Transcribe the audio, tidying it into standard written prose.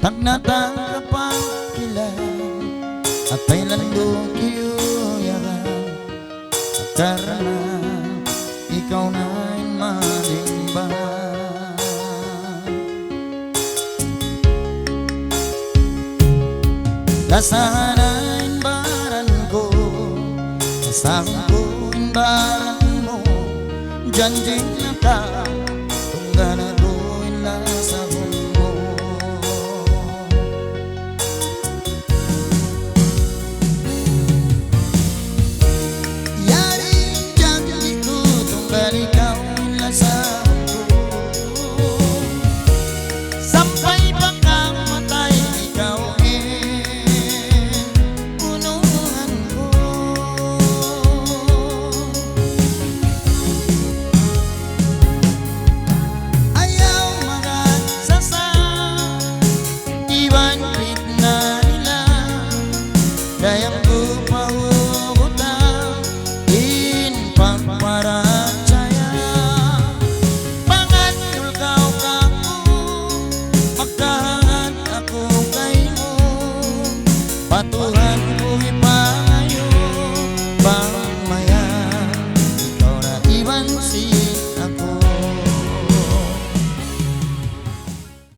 Tagnatang kapangkilan at kailan doon kiyuyakan karena ikaw na'y malimbang. Kasanain baran ko, kasama ko baran mo, janji na ka